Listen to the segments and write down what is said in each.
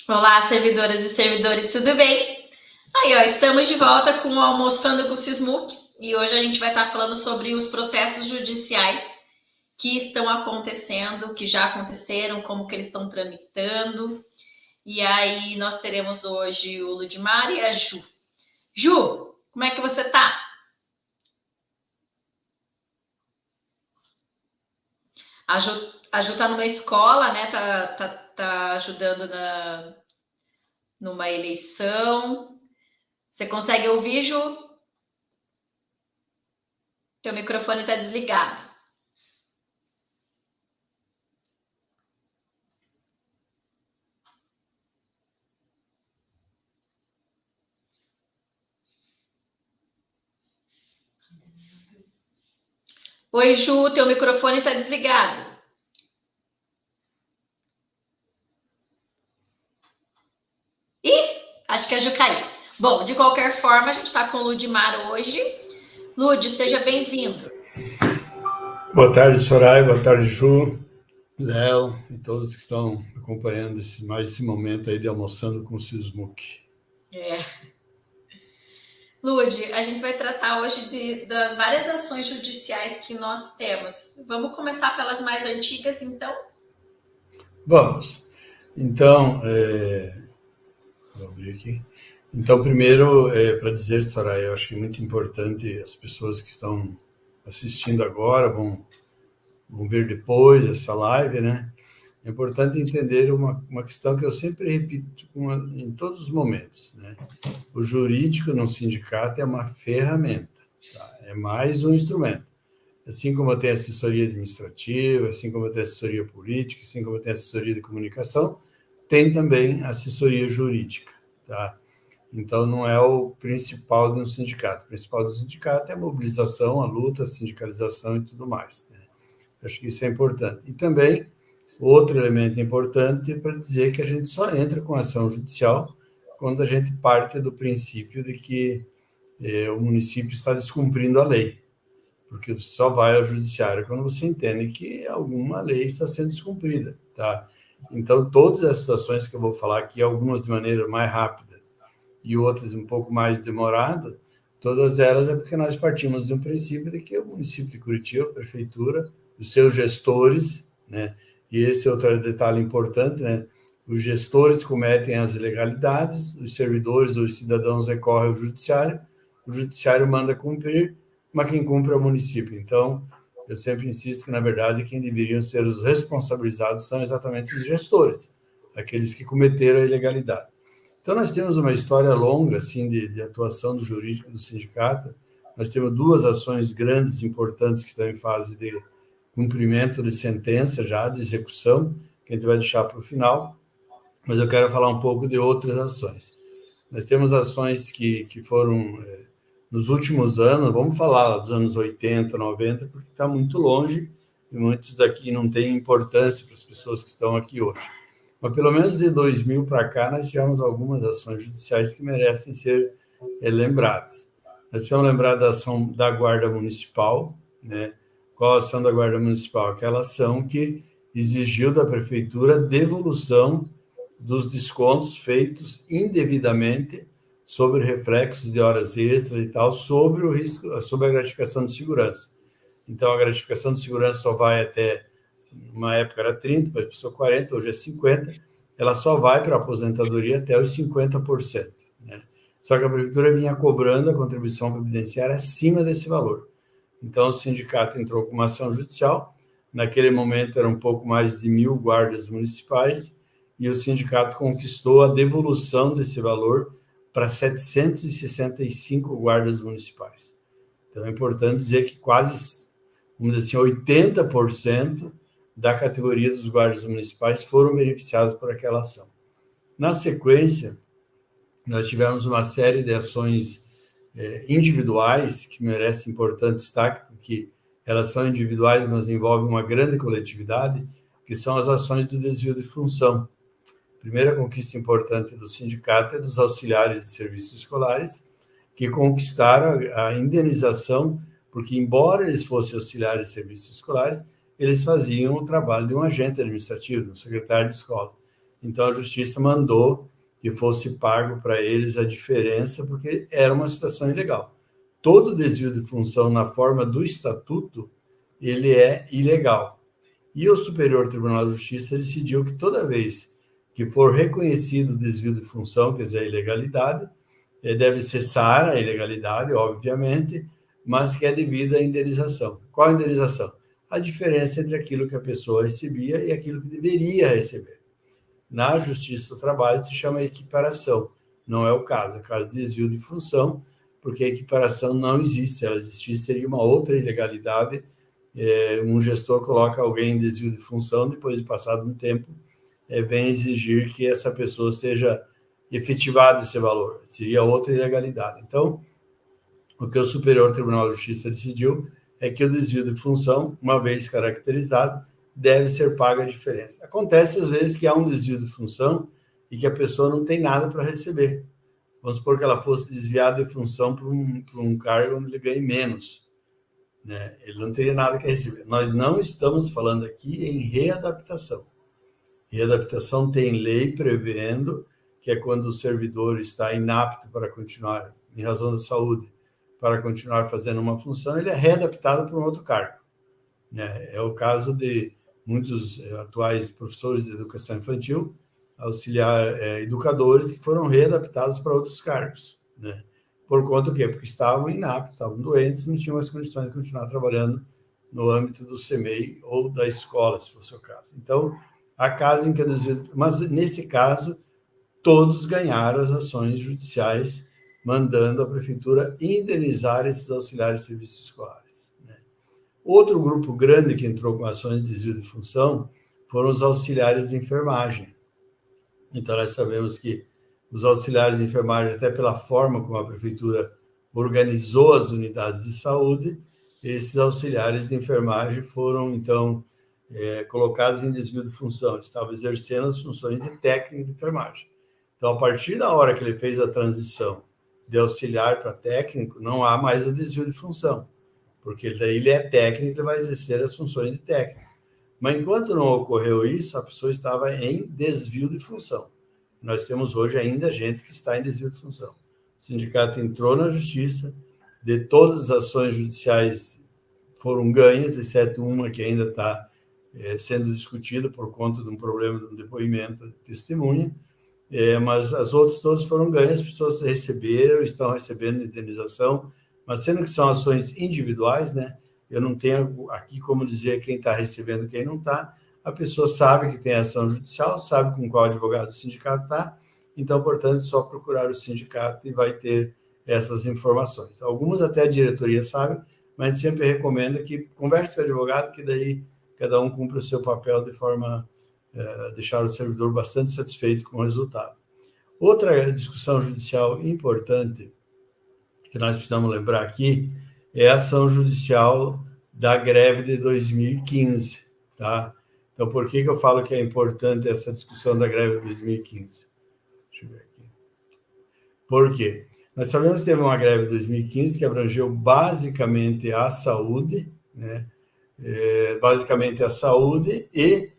Olá, servidoras e servidores, tudo bem? Aí, ó, estamos de volta com o Almoçando com o Sismuc e hoje a gente vai estar falando sobre os processos judiciais que estão acontecendo, que já aconteceram, como que eles estão tramitando. E aí nós teremos hoje o Ludmar e a Ju. Ju, como é que você tá? A Ju tá numa escola, né? Tá ajudando numa eleição. Você consegue ouvir, Ju? Teu microfone está desligado. Oi, Ju, teu microfone está desligado. Ih, acho que a Ju caiu. Bom, de qualquer forma, a gente está com o Ludmar hoje. Lud, seja bem-vindo. Boa tarde, Soraya. Boa tarde, Ju, Léo e todos que estão acompanhando mais esse momento aí de almoçando com o Sismuc. Lud, a gente vai tratar hoje das várias ações judiciais que nós temos. Vamos começar pelas mais antigas, então? Vamos. Então, vou abrir aqui. Então, primeiro, para dizer, Soraya, eu acho que é muito importante as pessoas que estão assistindo agora, vão ver depois essa live, né? É importante entender uma questão que eu sempre repito em todos os momentos, né? O jurídico no sindicato é uma ferramenta, tá? É mais um instrumento. Assim como tem assessoria administrativa, assim como tem assessoria política, assim como tem assessoria de comunicação, tem também assessoria jurídica, tá? Então, não é o principal de um sindicato. O principal do sindicato é a mobilização, a luta, a sindicalização e tudo mais, né? Acho que isso é importante. E também, outro elemento importante é para dizer que a gente só entra com ação judicial quando a gente parte do princípio de que o município está descumprindo a lei, porque você só vai ao judiciário quando você entende que alguma lei está sendo descumprida, tá? Então, todas essas ações que eu vou falar aqui, algumas de maneira mais rápida e outras um pouco mais demorada, todas elas é porque nós partimos de um princípio de que o município de Curitiba, a prefeitura, os seus gestores, né? E esse é outro detalhe importante, né? Os gestores cometem as ilegalidades, os servidores, os cidadãos recorrem ao judiciário, o judiciário manda cumprir, mas quem cumpre é o município. Então, eu sempre insisto que, na verdade, quem deveriam ser os responsabilizados são exatamente os gestores, aqueles que cometeram a ilegalidade. Então, nós temos uma história longa, assim, de atuação do jurídico do sindicato. Nós temos duas ações grandes, importantes, que estão em fase de cumprimento de sentença já, de execução, que a gente vai deixar para o final, mas eu quero falar um pouco de outras ações. Nós temos ações que foram nos últimos anos, vamos falar dos anos 80, 90, porque está muito longe e muitos daqui não têm importância para as pessoas que estão aqui hoje. Mas pelo menos de 2000 para cá, nós tivemos algumas ações judiciais que merecem ser lembradas. Nós precisamos lembrar da ação da Guarda Municipal, né? Qual a ação da Guarda Municipal? Aquela ação que exigiu da Prefeitura devolução dos descontos feitos indevidamente sobre reflexos de horas extras e tal, sobre o risco, sobre a gratificação de segurança. Então, a gratificação de segurança só vai até, uma época era 30, depois passou 40, hoje é 50, ela só vai para a aposentadoria até os 50%, né? Só que a prefeitura vinha cobrando a contribuição previdenciária acima desse valor. Então, o sindicato entrou com uma ação judicial, naquele momento eram um pouco mais de 1.000 guardas municipais, e o sindicato conquistou a devolução desse valor para 765 guardas municipais. Então, é importante dizer que quase, vamos dizer assim, 80% da categoria dos guardas municipais foram beneficiados por aquela ação. Na sequência, nós tivemos uma série de ações individuais que merecem importante destaque, porque elas são individuais, mas envolvem uma grande coletividade, que são as ações do desvio de função. A primeira conquista importante do sindicato é dos auxiliares de serviços escolares, que conquistaram a indenização, porque, embora eles fossem auxiliares de serviços escolares, eles faziam o trabalho de um agente administrativo, de um secretário de escola. Então, a justiça mandou que fosse pago para eles a diferença, porque era uma situação ilegal. Todo desvio de função na forma do estatuto, ele é ilegal. E o Superior Tribunal de Justiça decidiu que toda vez que for reconhecido o desvio de função, quer dizer, a ilegalidade, deve cessar a ilegalidade, obviamente, mas que é devida à indenização. Qual a indenização? A diferença entre aquilo que a pessoa recebia e aquilo que deveria receber. Na Justiça do Trabalho se chama equiparação. Não é o caso, é o caso de desvio de função, porque a equiparação não existe. Se ela existisse, seria uma outra ilegalidade. Um gestor coloca alguém em desvio de função, depois de passado um tempo, vem exigir que essa pessoa seja efetivado esse valor. Seria outra ilegalidade. Então, o que o Superior Tribunal de Justiça decidiu é que o desvio de função, uma vez caracterizado, deve ser paga a diferença. Acontece, às vezes, que há um desvio de função e que a pessoa não tem nada para receber. Vamos supor que ela fosse desviada de função para um cargo onde ele ganhe menos. Né? Ele não teria nada que receber. Nós não estamos falando aqui em readaptação. Readaptação tem lei prevendo que é quando o servidor está inapto para continuar, em razão da saúde, para continuar fazendo uma função, ele é readaptado para um outro cargo. Né? É o caso de muitos atuais professores de educação infantil, auxiliar educadores que foram readaptados para outros cargos. Né? Por conta do quê? Porque estavam inaptos, estavam doentes, não tinham mais condições de continuar trabalhando no âmbito do CMEI ou da escola, se fosse o caso. Então, há casos em que mas nesse caso, todos ganharam as ações judiciais, mandando a prefeitura indenizar esses auxiliares de serviços escolares. Né? Outro grupo grande que entrou com ações de desvio de função foram os auxiliares de enfermagem. Então, nós sabemos que os auxiliares de enfermagem, até pela forma como a prefeitura organizou as unidades de saúde, esses auxiliares de enfermagem foram, então, colocados em desvio de função. Eles estavam exercendo as funções de técnico de enfermagem. Então, a partir da hora que ele fez a transição de auxiliar para técnico, não há mais o desvio de função, porque daí ele é técnico, ele vai exercer as funções de técnico. Mas enquanto não ocorreu isso, a pessoa estava em desvio de função. Nós temos hoje ainda gente que está em desvio de função. O sindicato entrou na justiça, de todas as ações judiciais foram ganhas, exceto uma que ainda está sendo discutida por conta de um problema de um depoimento de testemunha, mas as outras todas foram ganhas, as pessoas receberam, estão recebendo indenização, mas sendo que são ações individuais, né? Eu não tenho aqui como dizer quem está recebendo e quem não está. A pessoa sabe que tem ação judicial, sabe com qual advogado do sindicato está, então, portanto, é só procurar o sindicato e vai ter essas informações. Algumas até a diretoria sabe, mas a gente sempre recomenda que converse com o advogado, que daí cada um cumpre o seu papel de forma a deixar o servidor bastante satisfeito com o resultado. Outra discussão judicial importante que nós precisamos lembrar aqui é a ação judicial da greve de 2015, tá? Então, por que eu falo que é importante essa discussão da greve de 2015? Deixa eu ver aqui. Por quê? Nós sabemos que teve uma greve de 2015 que abrangeu basicamente a saúde, né? Basicamente a saúde e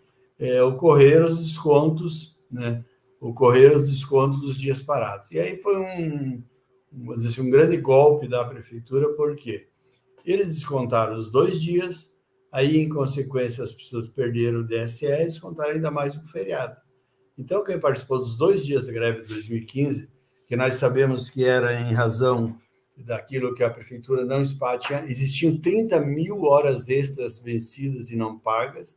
ocorrer os descontos, né? Ocorrer os descontos dos dias parados. E aí foi um grande golpe da prefeitura, porque eles descontaram os 2 dias, aí, em consequência, as pessoas perderam o DSE e descontaram ainda mais um feriado. Então, quem participou dos 2 dias da greve de 2015, que nós sabemos que era em razão daquilo que a prefeitura não despacha, existiam 30 mil horas extras vencidas e não pagas,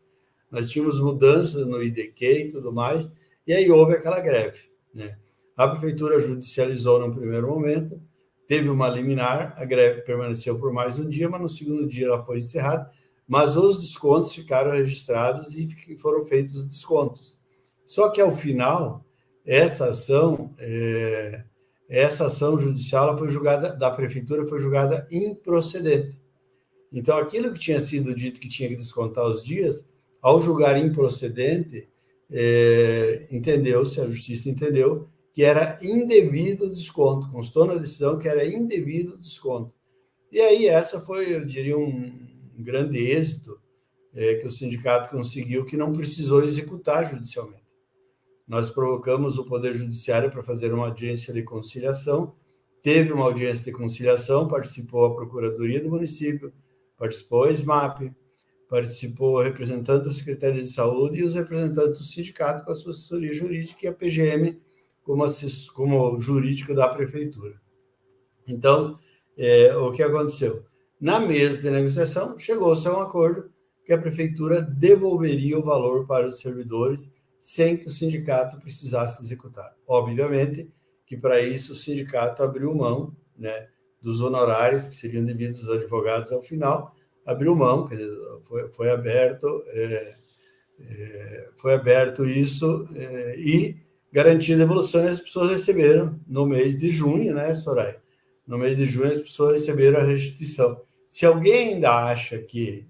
nós tínhamos mudanças no IDQ e tudo mais, e aí houve aquela greve, né? A prefeitura judicializou no primeiro momento, teve uma liminar, a greve permaneceu por mais um dia, mas no segundo dia ela foi encerrada, mas os descontos ficaram registrados e foram feitos os descontos. Só que, ao final, essa ação judicial foi julgada, da prefeitura foi julgada improcedente. Então, aquilo que tinha sido dito que tinha que descontar os dias, ao julgar improcedente, entendeu-se, a justiça entendeu, que era indevido o desconto, constou na decisão que era indevido o desconto. E aí essa foi, eu diria, um grande êxito que o sindicato conseguiu, que não precisou executar judicialmente. nós provocamos o Poder Judiciário para fazer uma audiência de conciliação. Teve uma audiência de conciliação, participou a Procuradoria do Município, participou a SMAP, participou o representante da Secretaria de Saúde e os representantes do sindicato com a sua assessoria jurídica e a PGM como jurídico da Prefeitura. Então, o que aconteceu? Na mesa de negociação, chegou-se a um acordo que a Prefeitura devolveria o valor para os servidores sem que o sindicato precisasse executar. Obviamente que, para isso, o sindicato abriu mão, né, dos honorários que seriam devidos aos advogados ao final, abriu mão, quer dizer, foi aberto isso e garantia a devolução, e as pessoas receberam no mês de junho, né, Soraya? No mês de junho, as pessoas receberam a restituição. Se alguém ainda acha que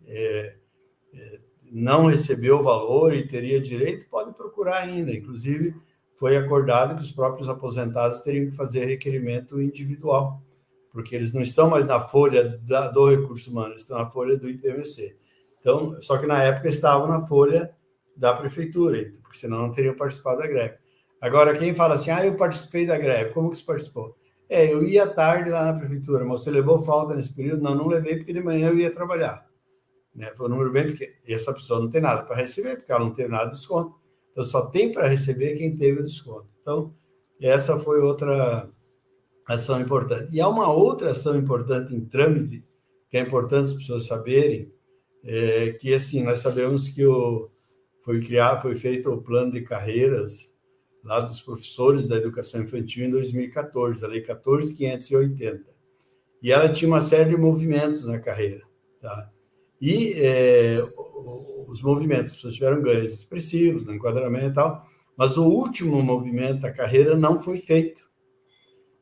não recebeu o valor e teria direito, pode procurar ainda. Inclusive, foi acordado que os próprios aposentados teriam que fazer requerimento individual, porque eles não estão mais na folha do recurso humano, eles estão na folha do IPMC. Então, só que na época estavam na folha da prefeitura, porque senão não teriam participado da greve. Agora, quem fala assim, eu participei da greve, como que você participou? Eu ia tarde lá na prefeitura, mas você levou falta nesse período? Não levei, porque de manhã eu ia trabalhar. Né? Foi um número bem pequeno. E essa pessoa não tem nada para receber, porque ela não teve nada de desconto. Então, só tem para receber quem teve o desconto. Então, essa foi outra ação importante. E há uma outra ação importante em trâmite, que é importante as pessoas saberem, que, assim, nós sabemos que foi feito o plano de carreiras lá dos professores da educação infantil em 2014, a Lei 14.580. E ela tinha uma série de movimentos na carreira, tá? E os movimentos, as pessoas tiveram ganhos expressivos no enquadramento e tal, mas o último movimento da carreira não foi feito.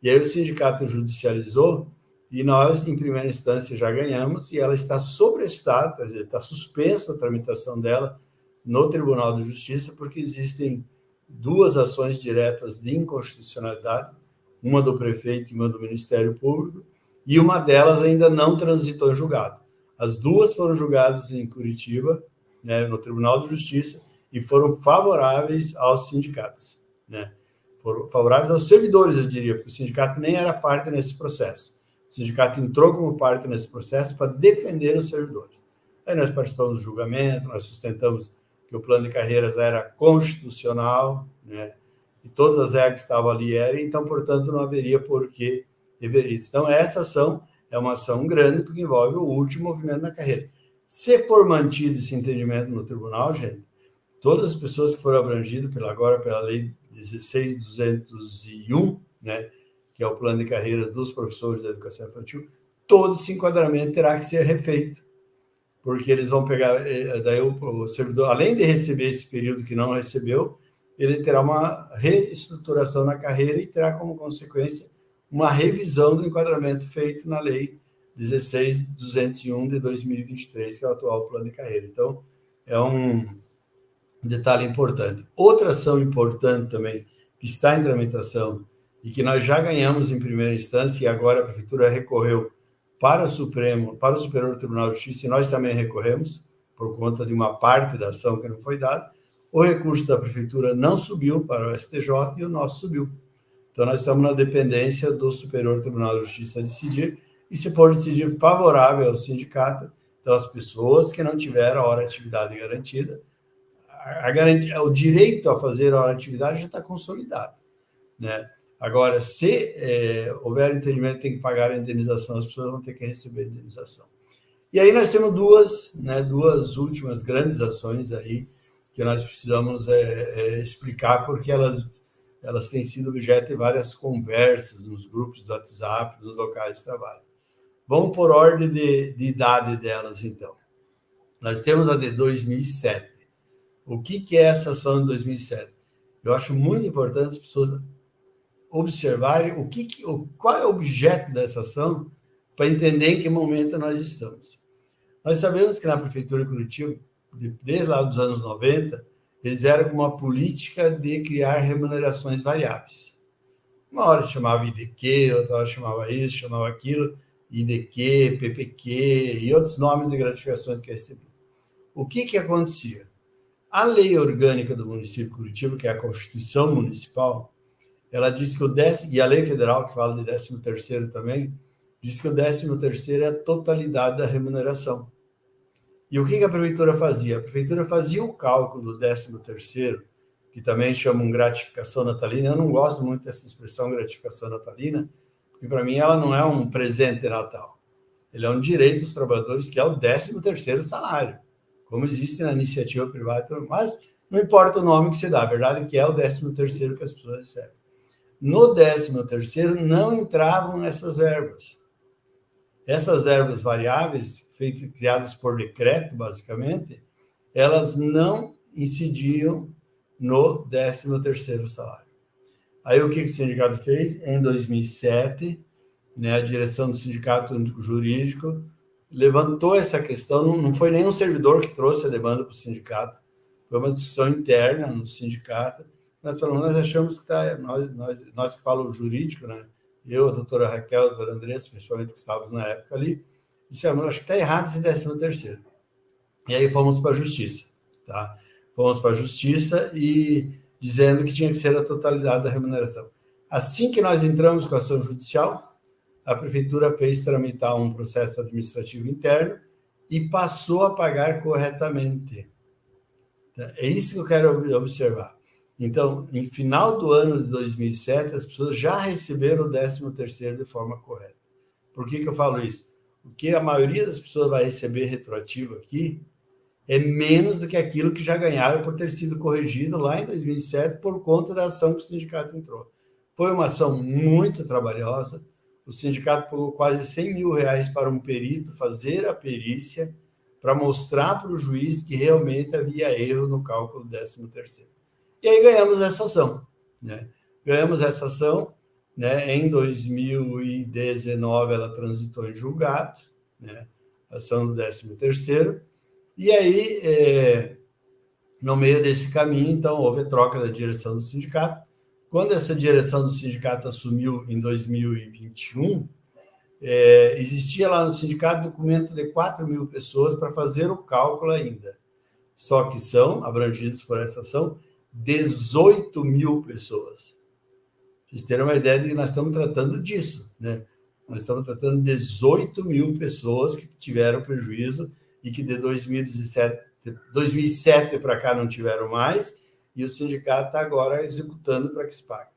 E aí o sindicato judicializou e nós, em primeira instância, já ganhamos, e ela está sobrestada, quer dizer, está suspensa a tramitação dela no Tribunal de Justiça, porque existem duas ações diretas de inconstitucionalidade, uma do prefeito e uma do Ministério Público, e uma delas ainda não transitou em julgado. As duas foram julgadas em Curitiba, né, no Tribunal de Justiça, e foram favoráveis aos sindicatos, né? Foram favoráveis aos servidores, eu diria, porque o sindicato nem era parte nesse processo. O sindicato entrou como parte nesse processo para defender os servidores. Aí nós participamos do julgamento, nós sustentamos que o plano de carreiras era constitucional, né? E todas as regras que estavam ali eram, então, portanto, não haveria por que rever isso. Então, essa ação é uma ação grande, porque envolve o último movimento na carreira. Se for mantido esse entendimento no tribunal, gente, todas as pessoas que foram abrangidas pela Lei 16.201, né, que é o plano de carreiras dos professores da educação infantil, todo esse enquadramento terá que ser refeito, porque eles vão pegar, daí o servidor, além de receber esse período que não recebeu, ele terá uma reestruturação na carreira e terá como consequência uma revisão do enquadramento feito na Lei 16.201 de 2023, que é o atual plano de carreira. Então, é um detalhe importante. Outra ação importante também, que está em tramitação e que nós já ganhamos em primeira instância, e agora a Prefeitura recorreu para o Superior Tribunal de Justiça, e nós também recorremos, por conta de uma parte da ação que não foi dada. O recurso da Prefeitura não subiu para o STJ e o nosso subiu. Então, nós estamos na dependência do Superior Tribunal de Justiça decidir, e se for decidir favorável ao sindicato, então as pessoas que não tiveram a hora de atividade garantida, o direito a fazer a hora de atividade já está consolidado, né? Agora, se houver entendimento, tem que pagar a indenização, as pessoas vão ter que receber a indenização. E aí nós temos duas últimas grandes ações aí que nós precisamos explicar, porque elas têm sido objeto de várias conversas nos grupos do WhatsApp, nos locais de trabalho. Vamos por ordem de idade delas, então. Nós temos a de 2007. O que é essa ação de 2007? Eu acho muito importante as pessoas observarem qual é o objeto dessa ação para entender em que momento nós estamos. Nós sabemos que na Prefeitura de Curitiba, desde lá dos anos 90, eles vieram com uma política de criar remunerações variáveis. Uma hora chamava IDQ, outra hora chamava isso, chamava aquilo, IDQ, PPQ e outros nomes de gratificações que recebiam. O que acontecia? A lei orgânica do município de Curitiba, que é a Constituição Municipal, ela diz que o décimo, e a lei federal, que fala de 13º também, diz que o 13º é a totalidade da remuneração. E o que a prefeitura fazia? A prefeitura fazia o cálculo do 13º, que também chamam gratificação natalina. Eu não gosto muito dessa expressão gratificação natalina, porque para mim ela não é um presente de Natal. Ele é um direito dos trabalhadores, que é o 13º salário, como existe na iniciativa privada, mas não importa o nome que se dá, a verdade é que é o 13º que as pessoas recebem. No 13º não entravam essas verbas. Essas verbas variáveis, criadas por decreto, basicamente, elas não incidiam no 13º salário. Aí o que o sindicato fez? Em 2007, né, a direção do sindicato jurídico levantou essa questão, não foi nenhum servidor que trouxe a demanda para o sindicato, foi uma discussão interna no sindicato. Nós falamos, nós achamos que nós que falamos jurídico, né? Eu, a doutora Raquel, a doutora Andressa, principalmente que estávamos na época ali, dissemos, acho que está errado esse 13º. E aí fomos para a justiça, tá? Fomos para a justiça e dizendo que tinha que ser a totalidade da remuneração. Assim que nós entramos com a ação judicial, a prefeitura fez tramitar um processo administrativo interno e passou a pagar corretamente. É isso que eu quero observar. Então, em final do ano de 2007, as pessoas já receberam o 13º de forma correta. Por que eu falo isso? Porque a maioria das pessoas vai receber retroativo aqui é menos do que aquilo que já ganharam por ter sido corrigido lá em 2007 por conta da ação que o sindicato entrou. Foi uma ação muito trabalhosa. O sindicato pagou quase R$100 mil para um perito fazer a perícia para mostrar para o juiz que realmente havia erro no cálculo do 13º. E aí ganhamos essa ação, né? Ganhamos essa ação, né? Em 2019 ela transitou em julgado, né? A ação do 13º. E aí, no meio desse caminho, então, houve a troca da direção do sindicato. Quando essa direção do sindicato assumiu em 2021, existia lá no sindicato documento de 4 mil pessoas para fazer o cálculo ainda. Só que são abrangidos por essa ação 18 mil pessoas. Vocês terem uma ideia de que nós estamos tratando disso, né? Nós estamos tratando de 18 mil pessoas que tiveram prejuízo e que de 2007 para cá não tiveram mais, e o sindicato está agora executando para que se pague.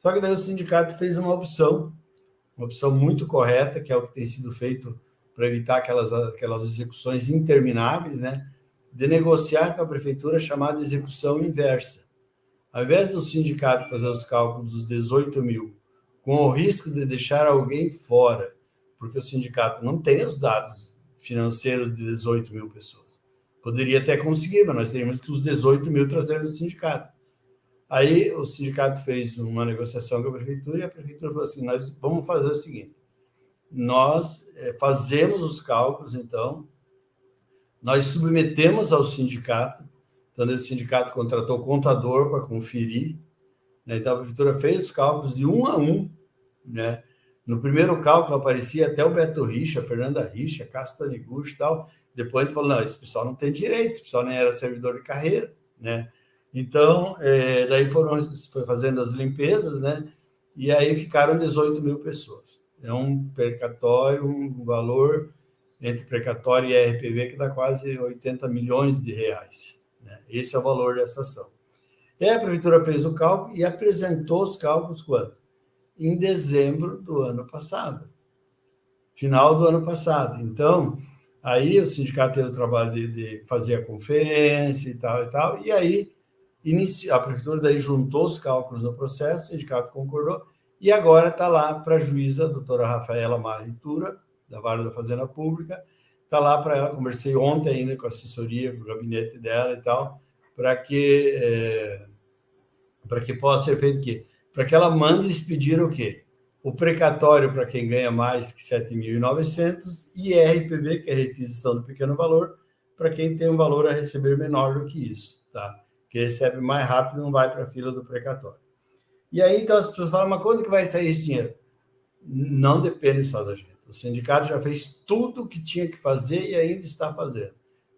Só que daí o sindicato fez uma opção muito correta, que é o que tem sido feito para evitar aquelas execuções intermináveis, né? De negociar com a prefeitura chamada execução inversa. Ao invés do sindicato fazer os cálculos dos 18 mil, com o risco de deixar alguém fora, porque o sindicato não tem os dados financeiros de 18 mil pessoas. Poderia até conseguir, mas nós teríamos que os 18 mil trazer do sindicato. Aí o sindicato fez uma negociação com a prefeitura e a prefeitura falou assim, nós vamos fazer o seguinte, nós fazemos os cálculos, então, nós submetemos ao sindicato, então o sindicato contratou contador para conferir, né? Então a prefeitura fez os cálculos de 1 a 1, né? No primeiro cálculo aparecia até o Beto Richa, a Fernanda Richa, a Cássio Taniguchi e tal. Depois a gente falou, não, esse pessoal não tem direito, esse pessoal nem era servidor de carreira, né? Então, daí foi fazendo as limpezas, né? E aí ficaram 18 mil pessoas. É um precatório, um valor entre precatório e RPV que dá quase 80 milhões de reais, né? Esse é o valor dessa ação. E aí a prefeitura fez o cálculo e apresentou os cálculos quando? Em dezembro do ano passado. Final do ano passado. Então, aí o sindicato teve o trabalho de fazer a conferência e tal, e aí a prefeitura daí juntou os cálculos no processo, o sindicato concordou, e agora está lá para a juíza, a doutora Rafaela Maritura, da Vara da Fazenda Pública, está lá para ela, conversei ontem ainda com a assessoria, com o gabinete dela e tal, para que possa ser feito o quê? Para que ela mande expedir o quê? O precatório para quem ganha mais que 7.900 e RPV, que é requisição do pequeno valor, para quem tem um valor a receber menor do que isso, tá? Que recebe mais rápido não vai para a fila do precatório. E aí, então, as pessoas falam, mas quando que vai sair esse dinheiro? Não depende só da gente. O sindicato já fez tudo o que tinha que fazer e ainda está fazendo.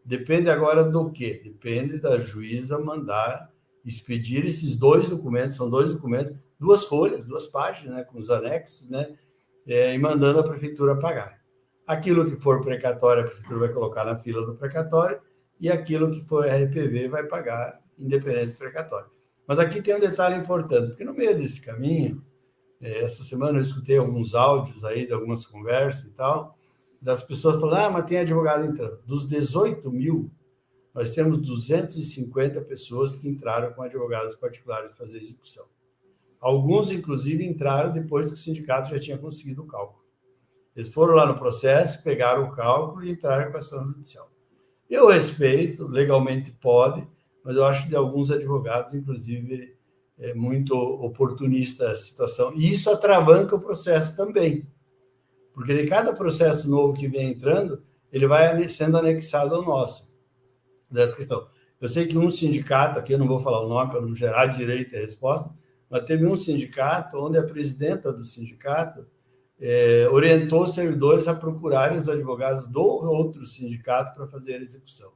Depende agora do quê? Depende da juíza mandar expedir esses 2 documentos, são 2 documentos, 2 folhas, 2 páginas, né, com os anexos, né, e mandando a prefeitura pagar. Aquilo que for precatório, a prefeitura vai colocar na fila do precatório, e aquilo que for RPV vai pagar, independente do precatório. Mas aqui tem um detalhe importante, porque no meio desse caminho, essa semana eu escutei alguns áudios aí de algumas conversas e tal, das pessoas falando, mas tem advogado entrando. Dos 18 mil, nós temos 250 pessoas que entraram com advogados particulares fazer execução. Alguns, inclusive, entraram depois que o sindicato já tinha conseguido o cálculo. Eles foram lá no processo, pegaram o cálculo e entraram com a ação judicial. Eu respeito, legalmente pode, mas eu acho de alguns advogados, inclusive, muito oportunista a situação. E isso atravanca o processo também. Porque de cada processo novo que vem entrando, ele vai sendo anexado ao nosso, dessa questão. Eu sei que um sindicato, aqui eu não vou falar o nome para não gerar direito à resposta, mas teve um sindicato onde a presidenta do sindicato orientou os servidores a procurarem os advogados do outro sindicato para fazer a execução.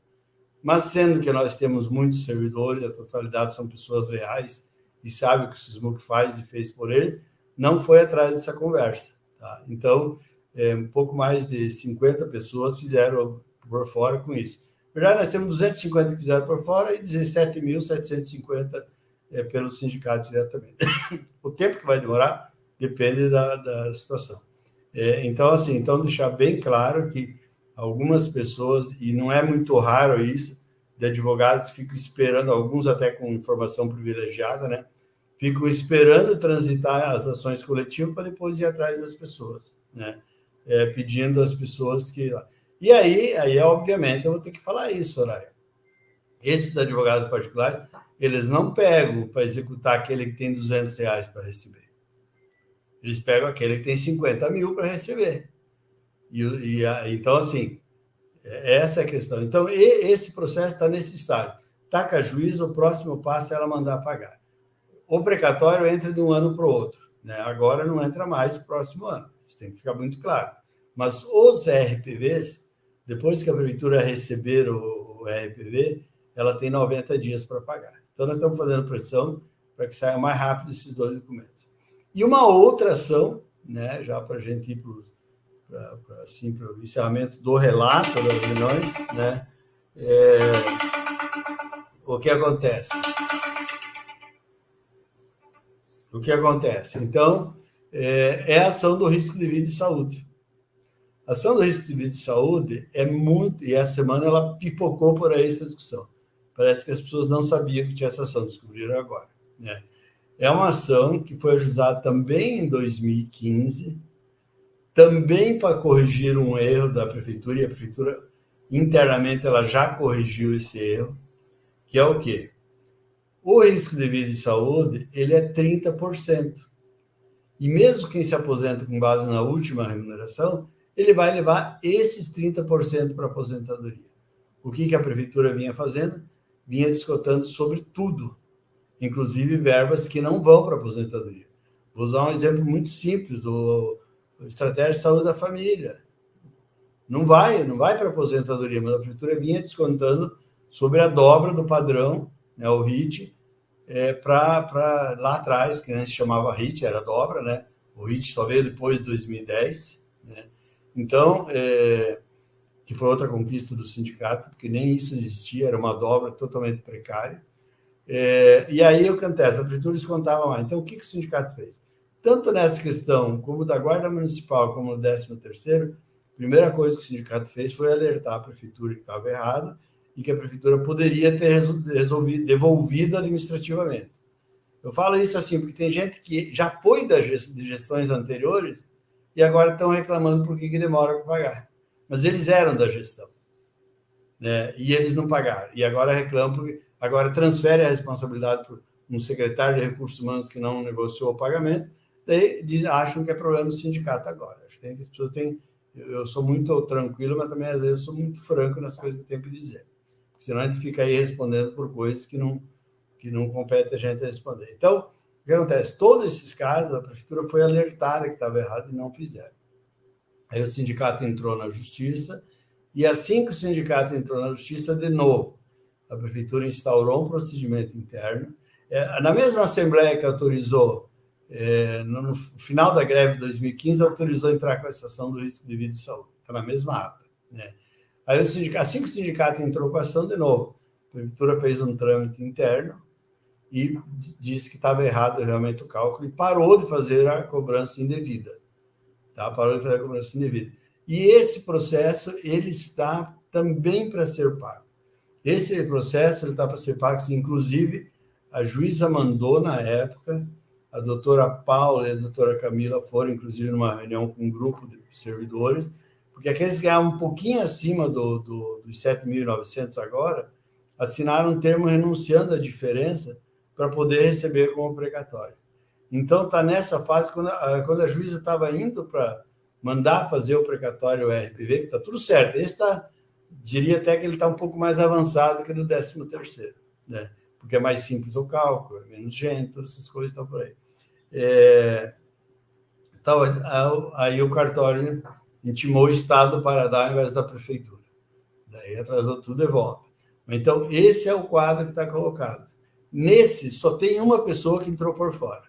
Mas sendo que nós temos muitos servidores, a totalidade são pessoas reais e sabe o que o SISMUC faz e fez por eles, não foi atrás dessa conversa. Tá? Então, um pouco mais de 50 pessoas fizeram por fora com isso. Na verdade, nós temos 250 que fizeram por fora e 17.750 pelo sindicato diretamente. O tempo que vai demorar depende da situação. Então, assim, deixar bem claro que algumas pessoas, e não é muito raro isso, de advogados ficam esperando, alguns até com informação privilegiada, né? Ficam esperando transitar as ações coletivas para depois ir atrás das pessoas, né? Pedindo às pessoas que... E aí, obviamente, eu vou ter que falar isso, Soraya. Esses advogados particulares, eles não pegam para executar aquele que tem R$200 para receber. Eles pegam aquele que tem 50 mil para receber. Então, assim, essa é a questão. Então, esse processo está nesse estágio. Está com a juíza, o próximo passo é ela mandar pagar. O precatório entra de um ano para o outro, né? Agora não entra mais no próximo ano. Isso tem que ficar muito claro. Mas os RPVs, depois que a prefeitura receber o RPV, ela tem 90 dias para pagar. Então, nós estamos fazendo pressão para que saia mais rápido esses 2 documentos. E uma outra ação, né, já para a gente ir para o encerramento do relato das reuniões, né, o que acontece? O que acontece? Então, é a ação do risco de vida e saúde. A ação do risco de vida e saúde é muito... E essa semana ela pipocou por aí essa discussão. Parece que as pessoas não sabiam que tinha essa ação, descobriram agora, né? É uma ação que foi ajuizada também em 2015, também para corrigir um erro da prefeitura, e a prefeitura, internamente, ela já corrigiu esse erro, que é o quê? O risco de vida e saúde, ele é 30%. E mesmo quem se aposenta com base na última remuneração, ele vai levar esses 30% para a aposentadoria. O que a prefeitura vinha fazendo? Vinha descontando sobre tudo, inclusive verbas que não vão para a aposentadoria. Vou usar um exemplo muito simples do Estratégia de Saúde da Família. Não vai para a aposentadoria, mas a prefeitura vinha descontando sobre a dobra do padrão, né, o RIT, para lá atrás, que antes se chamava RIT, era dobra, né? O RIT só veio depois de 2010, né? Então, que foi outra conquista do sindicato, porque nem isso existia, era uma dobra totalmente precária. E aí o que acontece? A prefeitura descontava mais. Então, o que o sindicato fez? Tanto nessa questão, como da Guarda Municipal, como no 13º, a primeira coisa que o sindicato fez foi alertar a prefeitura que estava errado e que a prefeitura poderia ter devolvido administrativamente. Eu falo isso assim, porque tem gente que já foi de gestões anteriores e agora estão reclamando por que demora para pagar. Mas eles eram da gestão, né? E eles não pagaram. E agora reclamam, porque agora transfere a responsabilidade para um secretário de Recursos Humanos que não negociou o pagamento, daí acham que é problema do sindicato agora. Acho que as pessoas têm... Eu sou muito tranquilo, mas também, às vezes, sou muito franco nas coisas que eu tenho que dizer. Porque senão a gente fica aí respondendo por coisas que não compete a gente responder. Então, o que acontece? Todos esses casos, a prefeitura foi alertada que estava errado e não fizeram. Aí o sindicato entrou na justiça E assim que o sindicato entrou na justiça, de novo, a prefeitura instaurou um procedimento interno. Na mesma assembleia que autorizou, no final da greve de 2015, autorizou entrar com a ação do risco de vida e saúde. Está na mesma ata, né? Aí assim que o sindicato entrou com a ação, de novo, a prefeitura fez um trâmite interno e disse que estava errado realmente o cálculo e parou de fazer a cobrança indevida. Tá? Parou de fazer a cobrança indevida. E esse processo, ele está também para ser pago. Esse processo, ele está para ser pago, inclusive, a juíza mandou, na época, a doutora Paula e a doutora Camila foram, inclusive, numa reunião com um grupo de servidores, porque aqueles que ganhavam um pouquinho acima dos 7.900 agora, assinaram um termo renunciando à diferença para poder receber como precatório. Então, está nessa fase, quando a juíza estava indo para mandar fazer o precatório RPV, que está tudo certo. Esse diria até que ele está um pouco mais avançado que o do 13º, né? Porque é mais simples o cálculo, é menos gente, todas essas coisas estão por aí. Então, aí o cartório intimou o Estado para dar ao invés da prefeitura. Daí atrasou tudo e volta. Então, esse é o quadro que está colocado. Nesse, só tem uma pessoa que entrou por fora.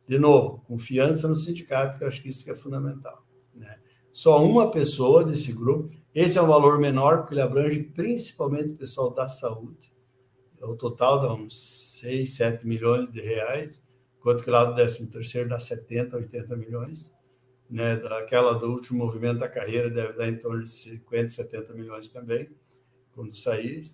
De novo, confiança no sindicato, que eu acho que isso que é fundamental, né? Só uma pessoa desse grupo. Esse é um valor menor, porque ele abrange principalmente o pessoal da saúde. O total dá uns 6, 7 milhões de reais, enquanto que lá do 13º dá 70, 80 milhões. Né? Daquela do último movimento da carreira deve dar em torno de 50, 70 milhões também, quando sair,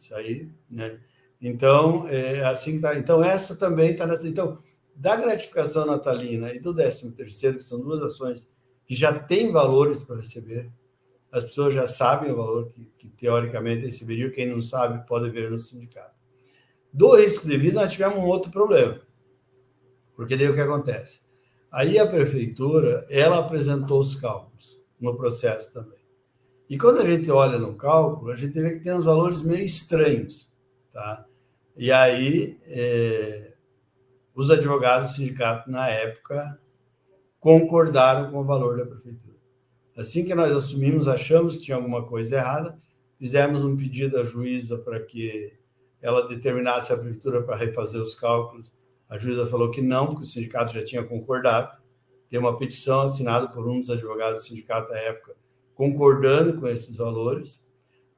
né? Então, assim que tá. Então, essa também está nessa. Então, da gratificação natalina e do 13º, que são duas ações que já têm valores para receber, as pessoas já sabem o valor que teoricamente receberiam, quem não sabe pode ver no sindicato. Do risco de vida, nós tivemos um outro problema, porque daí o que acontece? Aí a prefeitura, ela apresentou os cálculos no processo também. E quando a gente olha no cálculo, a gente vê que tem uns valores meio estranhos, tá? E aí, os advogados do sindicato, na época, concordaram com o valor da prefeitura. Assim que nós assumimos, achamos que tinha alguma coisa errada, fizemos um pedido à juíza para que ela determinasse a prefeitura para refazer os cálculos. A juíza falou que não, porque o sindicato já tinha concordado. Tem uma petição assinada por um dos advogados do sindicato da época, concordando com esses valores.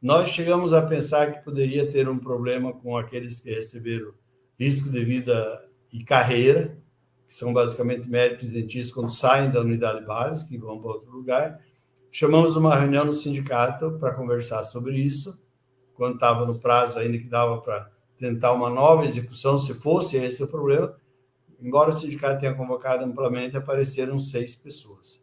Nós chegamos a pensar que poderia ter um problema com aqueles que receberam risco de vida e carreira, que são basicamente médicos e dentistas quando saem da unidade básica e vão para outro lugar. Chamamos uma reunião no sindicato para conversar sobre isso, quando estava no prazo ainda que dava para tentar uma nova execução, se fosse esse o problema. Embora o sindicato tenha convocado amplamente, apareceram 6 pessoas,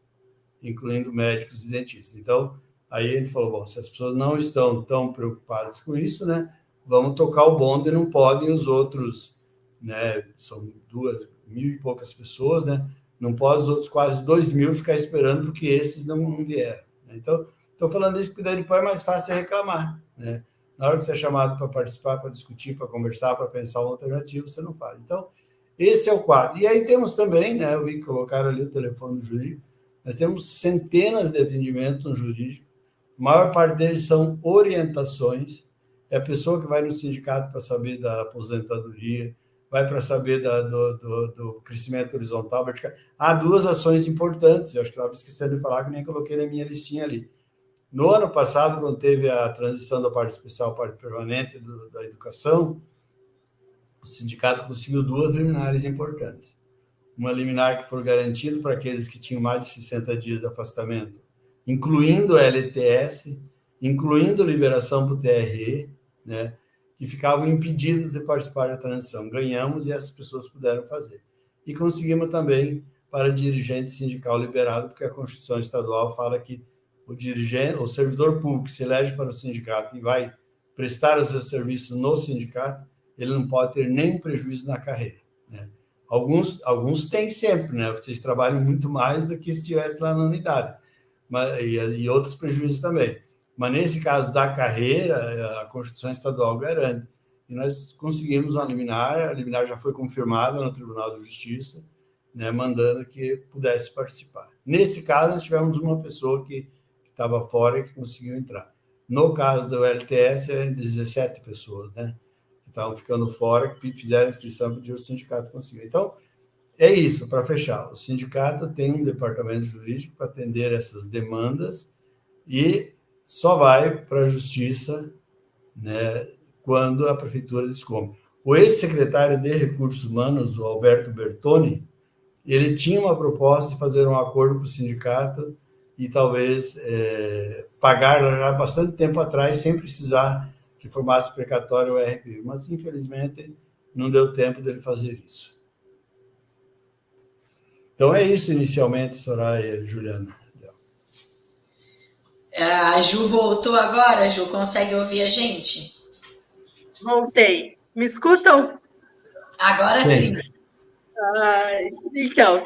incluindo médicos e dentistas. Então, aí a gente falou, bom, se as pessoas não estão tão preocupadas com isso, né, vamos tocar o bonde, não podem os outros, né, são 2.000 e poucas pessoas, né, não podem os outros quase 2.000 ficar esperando porque esses não vieram. Então, estou falando isso porque daí depois é mais fácil reclamar, né? Na hora que você é chamado para participar, para discutir, para conversar, para pensar uma alternativa, você não faz. Então, esse é o quadro. E aí temos também, né, eu vi que colocaram ali o telefone do jurídico, nós temos centenas de atendimentos no jurídico, a maior parte deles são orientações, é a pessoa que vai no sindicato para saber da aposentadoria, vai para saber do crescimento horizontal, vertical. Há 2 ações importantes, eu acho que estava esquecendo de falar, que nem coloquei na minha listinha ali. No ano passado, quando teve a transição da parte especial para a parte permanente da educação, o sindicato conseguiu 2 liminares importantes. Uma liminar que foi garantida para aqueles que tinham mais de 60 dias de afastamento, incluindo LTS, incluindo liberação para o TRE, né, que ficavam impedidos de participar da transição. Ganhamos e essas pessoas puderam fazer. E conseguimos também para dirigente sindical liberado, porque a Constituição Estadual fala que o dirigente, o servidor público que se elege para o sindicato e vai prestar os seus serviços no sindicato, ele não pode ter nenhum prejuízo na carreira, né? Alguns têm sempre, né? Vocês trabalham muito mais do que se estivesse lá na unidade, e outros prejuízos também. Mas nesse caso da carreira, a Constituição Estadual garante. E nós conseguimos uma liminar, a liminar já foi confirmada no Tribunal de Justiça, né, mandando que pudesse participar. Nesse caso, nós tivemos uma pessoa que estava fora e que conseguiu entrar. No caso do LTS, é 17 pessoas, né? Que estavam ficando fora, que fizeram a inscrição, pediu o sindicato conseguiu. Então, é isso, para fechar. O sindicato tem um departamento jurídico para atender essas demandas e só vai para a justiça, né, quando a prefeitura descobre. O ex-secretário de Recursos Humanos, o Alberto Bertoni, ele tinha uma proposta de fazer um acordo com o sindicato e talvez pagar já bastante tempo atrás, sem precisar que formasse precatório o RP. Mas, infelizmente, não deu tempo dele fazer isso. Então, é isso inicialmente, Soraya e Juliana. A Ju voltou agora, Ju, consegue ouvir a gente? Voltei. Me escutam? Agora sim. Então,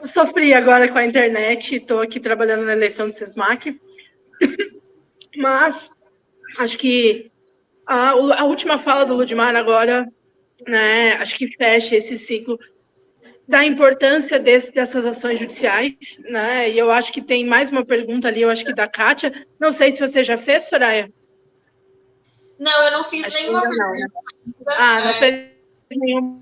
sofri agora com a internet, estou aqui trabalhando na eleição do SESMAC, mas acho que a última fala do Ludmar agora, né, acho que fecha esse ciclo da importância dessas ações judiciais, né, e eu acho que tem mais uma pergunta ali, eu acho que da Kátia, não sei se você já fez, Soraya? Não, eu não fiz nenhuma pergunta. Não fez nenhuma.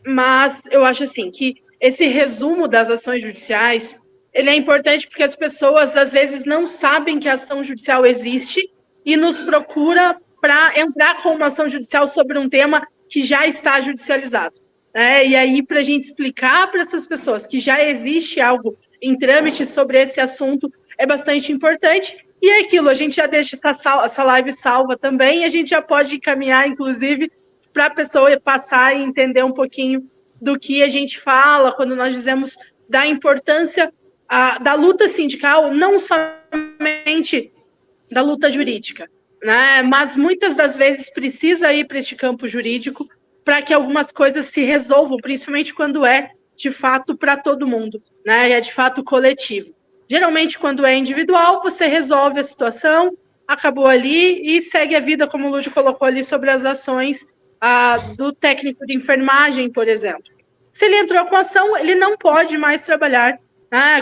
Mas eu acho assim que esse resumo das ações judiciais, ele é importante porque as pessoas às vezes não sabem que a ação judicial existe e nos procura para entrar com uma ação judicial sobre um tema que já está judicializado. E aí, para a gente explicar para essas pessoas que já existe algo em trâmite sobre esse assunto, é bastante importante. E é aquilo, a gente já deixa essa live salva também, e a gente já pode encaminhar, inclusive, para a pessoa passar e entender um pouquinho do que a gente fala quando nós dizemos da importância da luta sindical, não somente da luta jurídica, né? Mas muitas das vezes precisa ir para este campo jurídico para que algumas coisas se resolvam, principalmente quando é de fato para todo mundo, né? É de fato coletivo. Geralmente, quando é individual, você resolve a situação, acabou ali e segue a vida, como o Lúcio colocou ali sobre as ações do técnico de enfermagem, por exemplo. Se ele entrou com ação, ele não pode mais trabalhar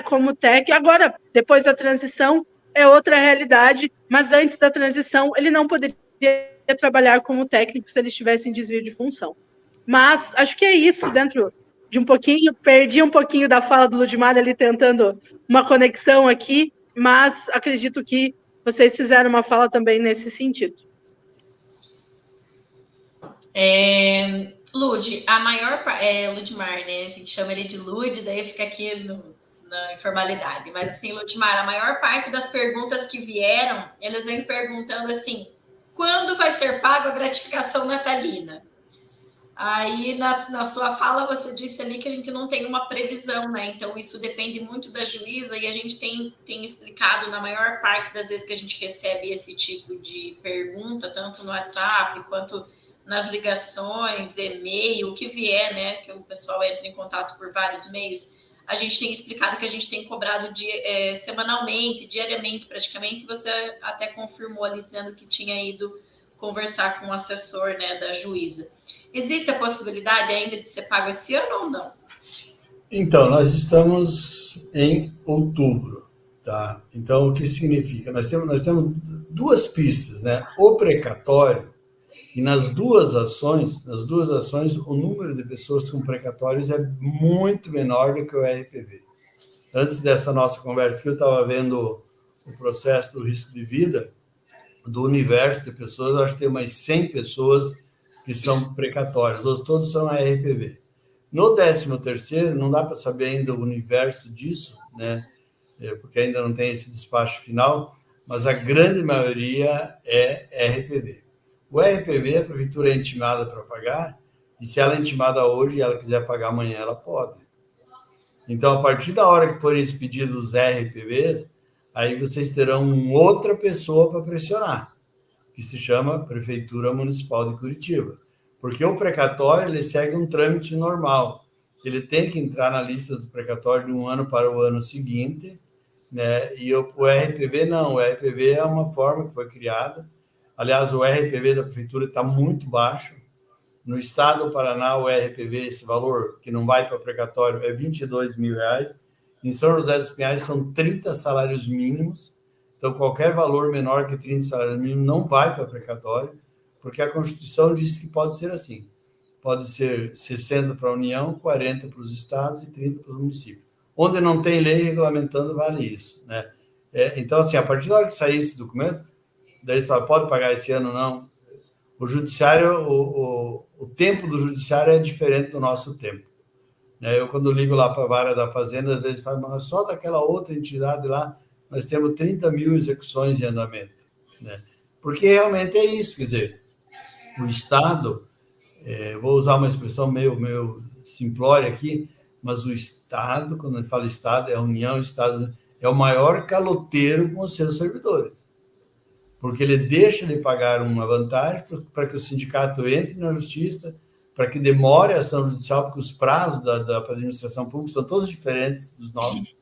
como técnico. Agora, depois da transição, é outra realidade, mas antes da transição, ele não poderia trabalhar como técnico se ele estivesse em desvio de função. Mas acho que é isso, dentro de um pouquinho, perdi um pouquinho da fala do Ludmar ali, tentando uma conexão aqui, mas acredito que vocês fizeram uma fala também nesse sentido. Lud, a maior Ludmar, né? A gente chama ele de Lud, daí fica aqui na informalidade. Mas assim, Ludmar, a maior parte das perguntas que vieram, eles vêm perguntando assim: quando vai ser pago a gratificação natalina? Aí, na sua fala, você disse ali que a gente não tem uma previsão, né? Então, isso depende muito da juíza e a gente tem explicado na maior parte das vezes que a gente recebe esse tipo de pergunta, tanto no WhatsApp quanto nas ligações, e-mail, o que vier, né? Que o pessoal entra em contato por vários meios. A gente tem explicado que a gente tem cobrado semanalmente, diariamente praticamente, e você até confirmou ali dizendo que tinha ido conversar com o assessor, né, da juíza. Existe a possibilidade ainda de ser pago esse ano ou não? Então, nós estamos em outubro, tá? Então, o que significa? Nós temos duas pistas, né? O precatório, e nas duas ações, o número de pessoas com precatórios é muito menor do que o RPV. Antes dessa nossa conversa aqui, eu estava vendo o processo do risco de vida, do universo de pessoas, eu acho que tem umas 100 pessoas que são precatórias, os todos são RPV. No 13º, não dá para saber ainda o universo disso, né? Porque ainda não tem esse despacho final, mas a grande maioria é RPV. O RPV, a prefeitura é intimada para pagar, e se ela é intimada hoje e ela quiser pagar amanhã, ela pode. Então, a partir da hora que forem expedidos os RPVs, aí vocês terão outra pessoa para pressionar, que se chama Prefeitura Municipal de Curitiba. Porque o precatório, ele segue um trâmite normal. Ele tem que entrar na lista do precatório de um ano para o ano seguinte, né? E o RPV não. O RPV é uma forma que foi criada. Aliás, o RPV da Prefeitura está muito baixo. No estado do Paraná, o RPV, esse valor que não vai para o precatório, é R$22 mil. Em São José dos Pinhais, são 30 salários mínimos. Então, qualquer valor menor que 30 salários mínimos não vai para precatório, porque a Constituição diz que pode ser assim. Pode ser 60 para a União, 40 para os estados e 30 para os municípios. Onde não tem lei regulamentando, vale isso, né? Então, assim, a partir da hora que sair esse documento, daí você fala, pode pagar esse ano? Não. O judiciário, o tempo do judiciário é diferente do nosso tempo. Né? Eu, quando ligo lá para a vara da Fazenda, às vezes falo, mas só daquela outra entidade lá, nós temos 30 mil execuções em andamento. Né? Porque realmente é isso, quer dizer, o Estado, vou usar uma expressão meio simplória aqui, mas o Estado, quando a gente fala Estado, é a União, o Estado é o maior caloteiro com os seus servidores. Porque ele deixa de pagar uma vantagem para que o sindicato entre na justiça, para que demore a ação judicial, porque os prazos da administração pública são todos diferentes dos nossos,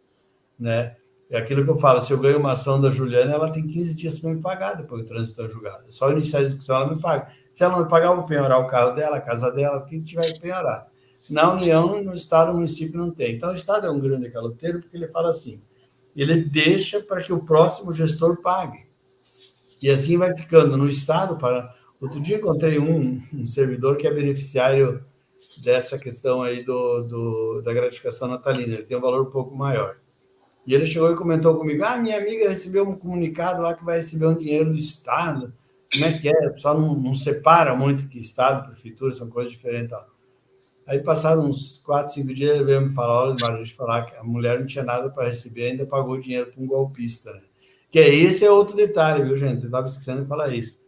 né? É aquilo que eu falo, se eu ganho uma ação da Juliana, ela tem 15 dias para me pagar depois que o trânsito é julgado. É só iniciar a execução, ela me paga. Se ela não me pagar, eu vou penhorar o carro dela, a casa dela, o que tiver que penhorar. Na União, no Estado, no município não tem. Então, o Estado é um grande caloteiro, porque ele fala assim, ele deixa para que o próximo gestor pague. E assim vai ficando no Estado. Outro dia encontrei um servidor que é beneficiário dessa questão aí da gratificação natalina, ele tem um valor um pouco maior. E ele chegou e comentou comigo, minha amiga recebeu um comunicado lá que vai receber um dinheiro do Estado. Como é que é? O pessoal não separa muito que Estado, Prefeitura, são coisas diferentes. Tal. Aí, passados uns 4, 5 dias, ele veio me falar, olha, Mário, deixa eu falar que a mulher não tinha nada para receber, ainda pagou dinheiro para um golpista. Né? Que esse é outro detalhe, viu, gente? Eu estava esquecendo de falar isso.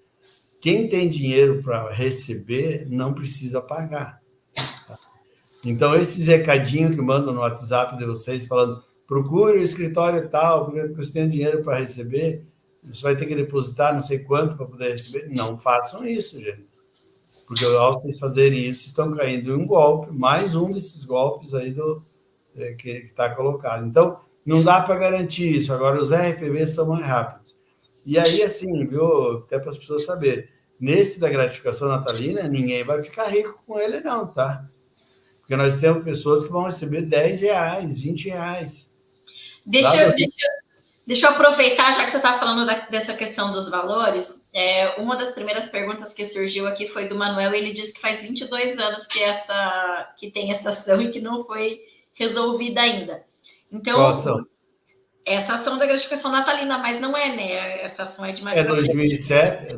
Quem tem dinheiro para receber não precisa pagar. Tá? Então, esses recadinhos que mandam no WhatsApp de vocês, falando, procure o escritório tal, porque você tem dinheiro para receber, você vai ter que depositar não sei quanto para poder receber. Não façam isso, gente. Porque ao vocês fazerem isso, estão caindo em um golpe, mais um desses golpes aí que está colocado. Então, não dá para garantir isso. Agora, os RPVs são mais rápidos. E aí, assim, viu, até para as pessoas saberem, nesse da gratificação natalina, ninguém vai ficar rico com ele, não, tá? Porque nós temos pessoas que vão receber R$10, R$20. Deixa eu aproveitar, já que você está falando dessa questão dos valores, uma das primeiras perguntas que surgiu aqui foi do Manuel, e ele disse que faz 22 anos que tem essa ação e que não foi resolvida ainda. Então, qual ação? Essa ação da gratificação natalina, mas não é, né? Essa ação é de mais... 2007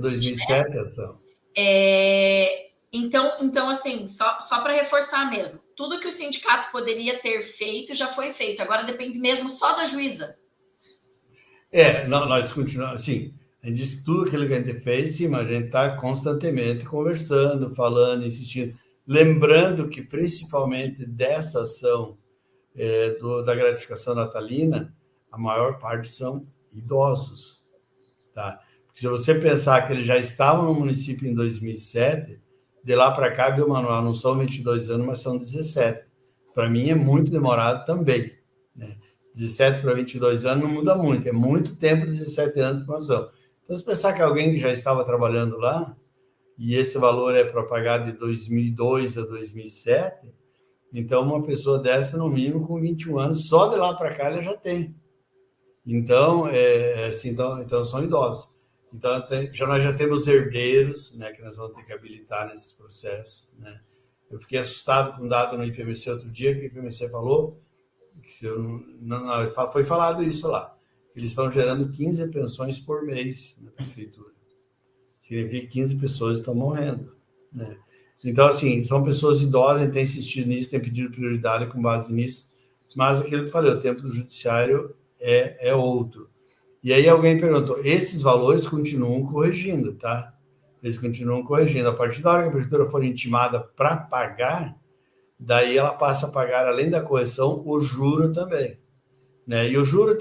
a ação. Então, assim, só para reforçar mesmo, tudo que o sindicato poderia ter feito já foi feito, agora depende mesmo só da juíza. Nós continuamos, assim, a gente disse tudo aquilo que a gente fez, sim, mas a gente está constantemente conversando, falando, insistindo, lembrando que principalmente dessa ação da gratificação natalina, a maior parte são idosos, tá? Porque se você pensar que eles já estavam no município em 2007, de lá para cá, viu, Manuel, não são 22 anos, mas são 17. Para mim é muito demorado também, né? 17 para 22 anos não muda muito, é muito tempo, 17 anos de formação. Então, se pensar que alguém que já estava trabalhando lá, e esse valor é para pagar de 2002 a 2007, então uma pessoa dessa, no mínimo, com 21 anos, só de lá para cá ela já tem. Então, então são idosos. Então, nós já temos herdeiros, né, que nós vamos ter que habilitar nesses processos. Né? Eu fiquei assustado com um dado no IPMC outro dia, que o IPMC falou, foi falado isso lá, eles estão gerando 15 pensões por mês na prefeitura. Significa que 15 pessoas estão morrendo. Né? Então, assim, são pessoas idosas, a gente tem insistido nisso, tem pedido prioridade com base nisso, mas aquilo que eu falei, o tempo do judiciário é outro. E aí alguém perguntou, esses valores continuam corrigindo, tá? Eles continuam corrigindo. A partir da hora que a prefeitura for intimada para pagar, daí ela passa a pagar, além da correção, o juro também. Né? E o juro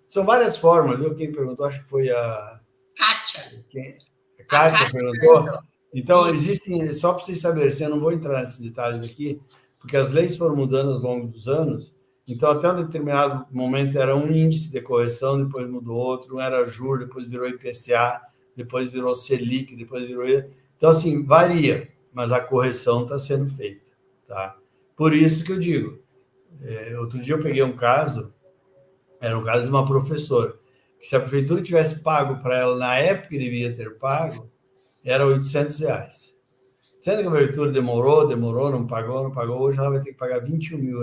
são várias formas, viu? Quem perguntou, acho que foi a... Kátia. A Kátia perguntou. Então, existem, só para vocês saberem, eu não vou entrar nesses detalhes aqui, porque as leis foram mudando ao longo dos anos, então até um determinado momento era um índice de correção, depois mudou outro, um era juro, depois virou IPCA, depois virou Selic, depois virou... Então, assim, varia, mas a correção está sendo feita. Tá? Por isso que eu digo, outro dia eu peguei um caso, era um caso de uma professora, que que se a prefeitura tivesse pago para ela na época que devia ter pago, era R$800. Sendo que a prefeitura demorou, não pagou, hoje ela vai ter que pagar R$21 mil.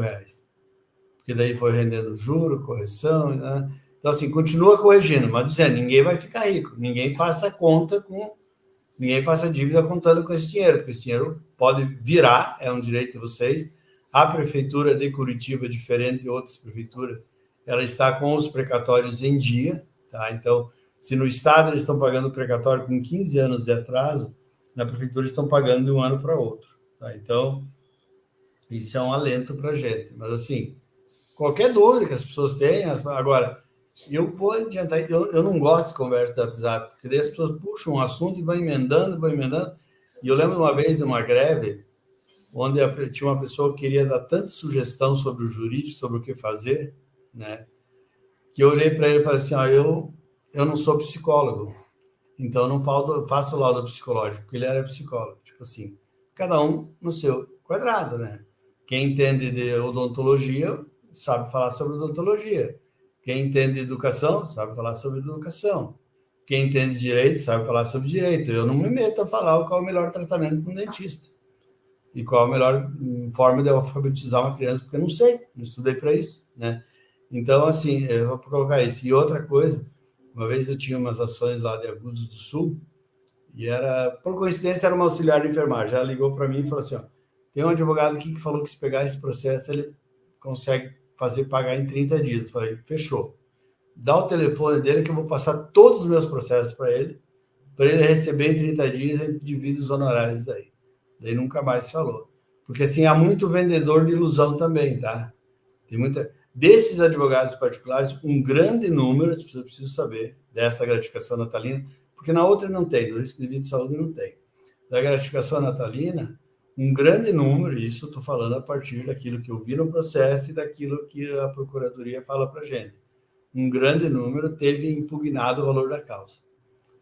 Porque daí foi rendendo juro, correção, né? Então, assim, continua corrigindo, mas dizendo, ninguém vai ficar rico, ninguém faça dívida contando com esse dinheiro, porque esse dinheiro pode virar, é um direito de vocês. A prefeitura de Curitiba, diferente de outras prefeituras, ela está com os precatórios em dia, tá? Então, se no estado eles estão pagando o precatório com 15 anos de atraso, na prefeitura estão pagando de um ano para outro, tá? Então, isso é um alento para a gente. Mas, assim, qualquer dúvida que as pessoas tenham, agora, eu vou adiantar, eu não gosto de conversa de WhatsApp, porque daí as pessoas puxam um assunto e vão emendando. E eu lembro uma vez de uma greve, onde tinha uma pessoa que queria dar tanta sugestão sobre o jurídico, sobre o que fazer, né? Que eu olhei para ele e falei assim, eu não sou psicólogo, então não faço laudo psicológico, porque ele era psicólogo. Tipo assim, cada um no seu quadrado, né? Quem entende de odontologia sabe falar sobre odontologia. Quem entende de educação sabe falar sobre educação. Quem entende de direito sabe falar sobre direito. Eu não me meto a falar qual é o melhor tratamento para um dentista e qual a melhor forma de alfabetizar uma criança, porque eu não sei, não estudei para isso, né? Então, assim, eu vou colocar isso. E outra coisa, uma vez eu tinha umas ações lá de Agudos do Sul, e por coincidência, era uma auxiliar de enfermagem. Ela ligou para mim e falou assim, tem um advogado aqui que falou que se pegar esse processo, ele consegue fazer pagar em 30 dias. Eu falei, fechou. Dá o telefone dele que eu vou passar todos os meus processos para ele receber em 30 dias, a gente divide os honorários daí. Daí nunca mais falou. Porque, assim, há muito vendedor de ilusão também, tá? Tem muita... Desses advogados particulares, um grande número, as pessoas precisam saber, dessa gratificação natalina, porque na outra não tem, do risco de vida e saúde não tem. Da gratificação natalina, um grande número, isso eu estou falando a partir daquilo que eu vi no processo e daquilo que a Procuradoria fala para a gente. Um grande número teve impugnado o valor da causa,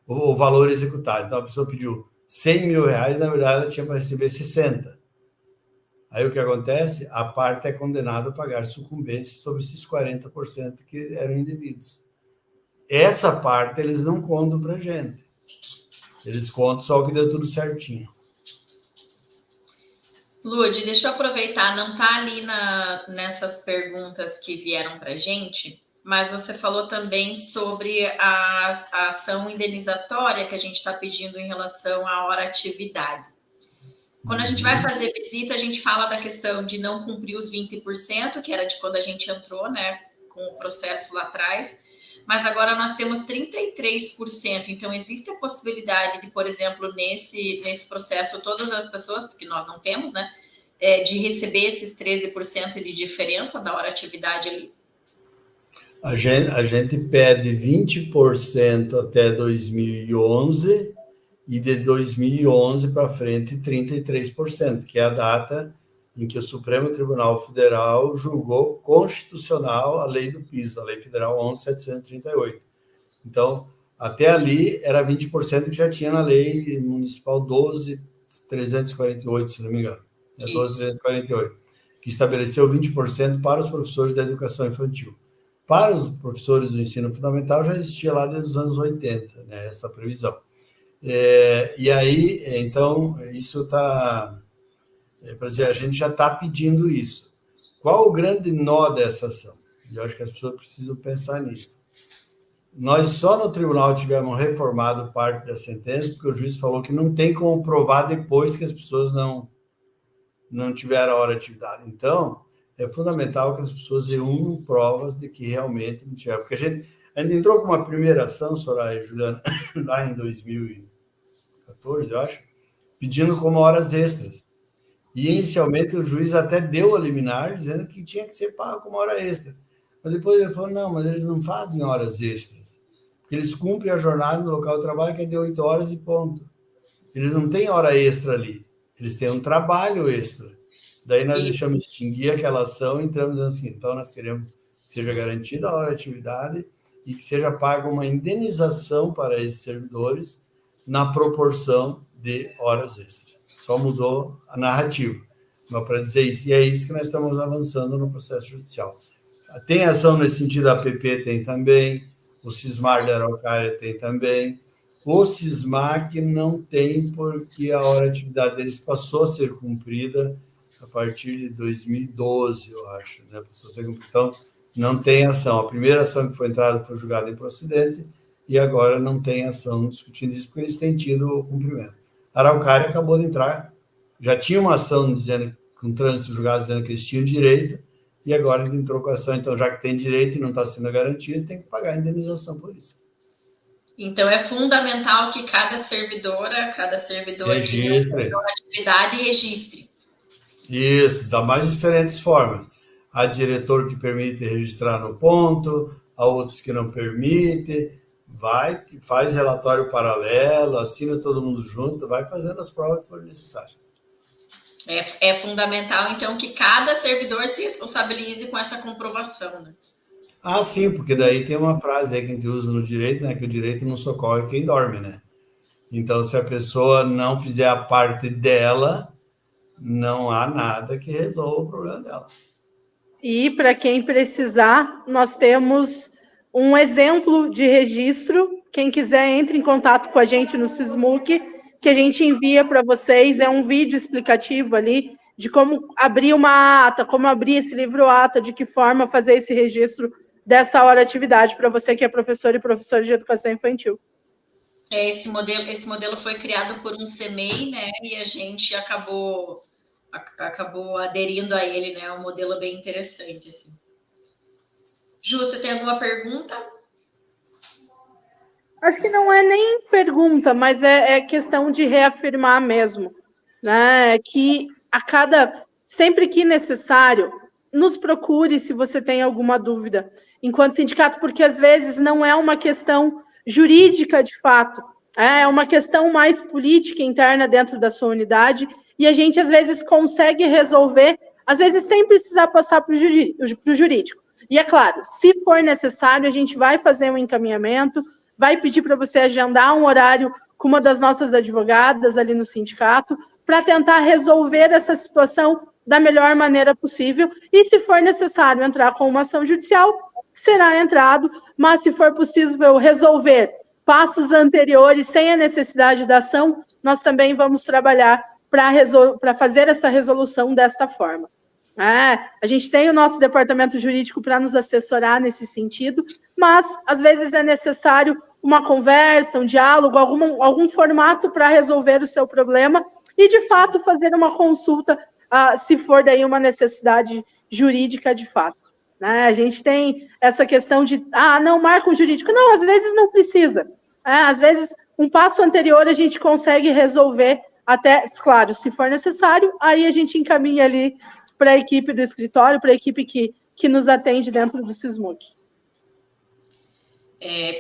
o valor executado. Então, a pessoa pediu R$100 mil, na verdade, ela tinha para receber 60. Aí o que acontece? A parte é condenada a pagar sucumbência sobre esses 40% que eram indevidos. Essa parte eles não contam para a gente. Eles contam só o que deu tudo certinho. Lud, deixa eu aproveitar, não está ali nessas perguntas que vieram para a gente, mas você falou também sobre a ação indenizatória que a gente está pedindo em relação à hora-atividade. Quando a gente vai fazer visita, a gente fala da questão de não cumprir os 20%, que era de quando a gente entrou, né, com o processo lá atrás, mas agora nós temos 33%. Então, existe a possibilidade de, por exemplo, nesse processo, todas as pessoas, porque nós não temos, né, de receber esses 13% de diferença da hora-atividade ali? A gente pede 20% até 2011 e de 2011 para frente 33%, que é a data em que o Supremo Tribunal Federal julgou constitucional a lei do piso, a Lei Federal 11.738. Então, até ali era 20% que já tinha na Lei Municipal 12.348, se não me engano. 12.348, que estabeleceu 20% para os professores da educação infantil. Para os professores do ensino fundamental já existia lá desde os anos 80, né, essa previsão. E aí, então, isso está... para dizer, a gente já está pedindo isso. Qual o grande nó dessa ação? Eu acho que as pessoas precisam pensar nisso. Nós só no tribunal tivemos reformado parte da sentença, porque o juiz falou que não tem como provar depois que as pessoas não tiveram a hora de atividade. Então, é fundamental que as pessoas reúnam provas de que realmente não tiveram. Porque a gente entrou com uma primeira ação, Soraya e Juliana, lá em 2014, eu acho, pedindo como horas extras. E, inicialmente, o juiz até deu a liminar, dizendo que tinha que ser pago como hora extra. Mas depois ele falou, não, mas eles não fazem horas extras. Porque eles cumprem a jornada no local de trabalho, que é de 8 horas e ponto. Eles não têm hora extra ali. Eles têm um trabalho extra. Daí nós deixamos extinguir aquela ação e entramos dizendo assim, então nós queremos que seja garantida a hora de atividade e que seja paga uma indenização para esses servidores na proporção de horas extras. Só mudou a narrativa. Mas para dizer isso, e é isso que nós estamos avançando no processo judicial. Tem ação nesse sentido, a APP tem também, o Cismar de Araucária tem também. O Cismac não tem, porque a hora de atividade deles passou a ser cumprida a partir de 2012, eu acho, né? Passou a ser cumprida. Então, não tem ação. A primeira ação que foi entrada foi julgada improcedente e agora não tem ação discutindo isso, porque eles têm tido o cumprimento. A Araucária acabou de entrar, já tinha uma ação dizendo, com trânsito julgado, dizendo que eles tinham direito, e agora ele entrou com a ação. Então, já que tem direito e não está sendo garantido, tem que pagar a indenização por isso. Então, é fundamental que cada servidor registre que a atividade registre. Isso, dá mais diferentes formas. Há diretor que permite registrar no ponto, há outros que não permitem, faz relatório paralelo, assina todo mundo junto, vai fazendo as provas que for necessário. É fundamental, então, que cada servidor se responsabilize com essa comprovação, né? Ah, sim, porque daí tem uma frase aí que a gente usa no direito, né? Que o direito não socorre quem dorme, né? Então, se a pessoa não fizer a parte dela, não há nada que resolva o problema dela. E, para quem precisar, nós temos um exemplo de registro. Quem quiser, entre em contato com a gente no Sismuc, que a gente envia para vocês. É um vídeo explicativo ali de como abrir uma ata, como abrir esse livro-ata, de que forma fazer esse registro dessa hora de atividade para você que é professor e professora de educação infantil. Esse modelo foi criado por um CMEI, né? E a gente acabou aderindo a ele, né? Um modelo bem interessante, assim. Ju, você tem alguma pergunta? Acho que não é nem pergunta, mas é questão de reafirmar mesmo, né? Que sempre que necessário, nos procure se você tem alguma dúvida, enquanto sindicato, porque às vezes não é uma questão jurídica de fato, é uma questão mais política interna dentro da sua unidade, e a gente às vezes consegue resolver, às vezes sem precisar passar para o jurídico. E é claro, se for necessário, a gente vai fazer um encaminhamento, vai pedir para você agendar um horário com uma das nossas advogadas ali no sindicato, para tentar resolver essa situação da melhor maneira possível, e se for necessário entrar com uma ação judicial, será entrado, mas se for possível resolver passos anteriores sem a necessidade da ação, nós também vamos trabalhar para fazer essa resolução desta forma. A gente tem o nosso departamento jurídico para nos assessorar nesse sentido, mas às vezes é necessário uma conversa, um diálogo, algum formato para resolver o seu problema e, de fato, fazer uma consulta, se for daí uma necessidade jurídica de fato. A gente tem essa questão de, não, marca um jurídico. Não, às vezes não precisa. Às vezes, um passo anterior a gente consegue resolver até, claro, se for necessário, aí a gente encaminha ali para a equipe do escritório, para a equipe que nos atende dentro do Sismuc.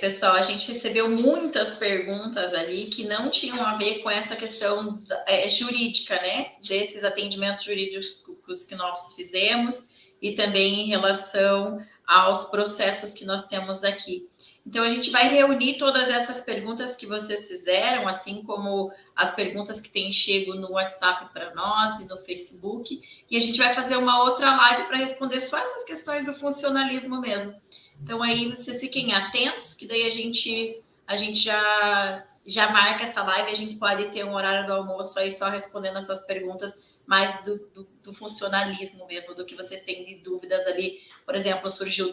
Pessoal, a gente recebeu muitas perguntas ali que não tinham a ver com essa questão jurídica, né? Desses atendimentos jurídicos que nós fizemos e também em relação aos processos que nós temos aqui. Então, a gente vai reunir todas essas perguntas que vocês fizeram, assim como as perguntas que têm chego no WhatsApp para nós e no Facebook, e a gente vai fazer uma outra live para responder só essas questões do funcionalismo mesmo. Então, aí vocês fiquem atentos, que daí a gente já marca essa live, a gente pode ter um horário do almoço aí só respondendo essas perguntas mais do funcionalismo mesmo, do que vocês têm de dúvidas ali. Por exemplo, surgiu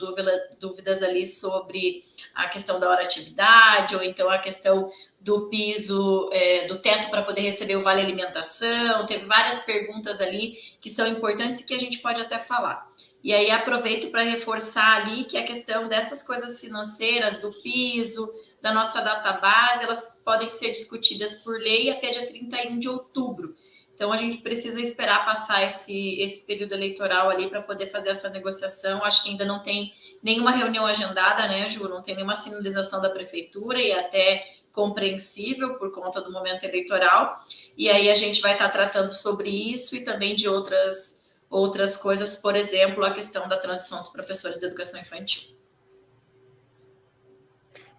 dúvidas ali sobre a questão da hora-atividade, ou então a questão do piso, do teto para poder receber o vale alimentação. Teve várias perguntas ali que são importantes e que a gente pode até falar. E aí aproveito para reforçar ali que a questão dessas coisas financeiras, do piso, da nossa database, elas podem ser discutidas por lei até dia 31 de outubro. Então, a gente precisa esperar passar esse período eleitoral ali para poder fazer essa negociação. Acho que ainda não tem nenhuma reunião agendada, né, Ju? Não tem nenhuma sinalização da prefeitura e até compreensível por conta do momento eleitoral. E aí a gente vai estar tratando sobre isso e também de outras coisas, por exemplo, a questão da transição dos professores de educação infantil.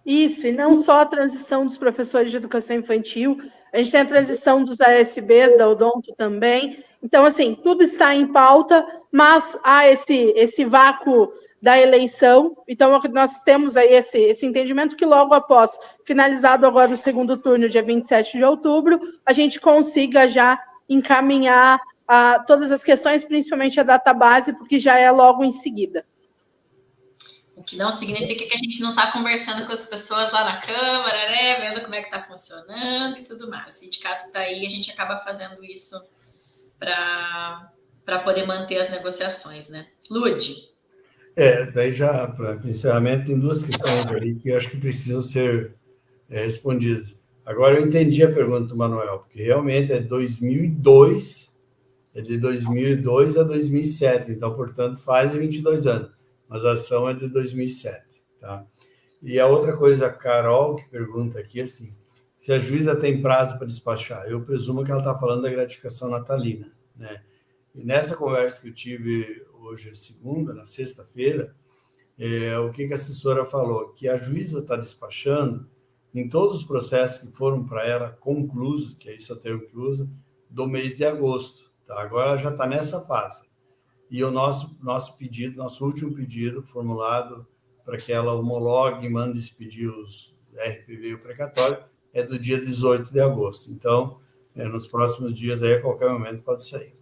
Isso, e não só a transição dos professores de educação infantil, a gente tem a transição dos ASBs, da Odonto também. Então, assim, tudo está em pauta, mas há esse vácuo da eleição. Então, nós temos aí esse entendimento que logo após, finalizado agora o segundo turno, dia 27 de outubro, a gente consiga já encaminhar todas as questões, principalmente a database, porque já é logo em seguida. O que não significa que a gente não está conversando com as pessoas lá na Câmara, né? Vendo como é que está funcionando e tudo mais. O sindicato está aí, a gente acaba fazendo isso para poder manter as negociações, né? Lude. Daí já, para encerramento, tem duas questões ali que eu acho que precisam ser respondidas. Agora eu entendi a pergunta do Manuel, porque realmente é 2002, é de 2002 a 2007, então, portanto, faz 22 anos, mas a ação é de 2007, tá? E a outra coisa, a Carol, que pergunta aqui, assim, se a juíza tem prazo para despachar, eu presumo que ela está falando da gratificação natalina, né? E nessa conversa que eu tive hoje, segunda, na sexta-feira, o que a assessora falou? Que a juíza está despachando em todos os processos que foram para ela conclusos, que é esse o termo que usa, do mês de agosto. Tá? Agora já está nessa fase. E o nosso pedido, nosso último pedido formulado para que ela homologue e mande expedir os RPV e o precatório é do dia 18 de agosto. Então, nos próximos dias, aí, a qualquer momento, pode sair.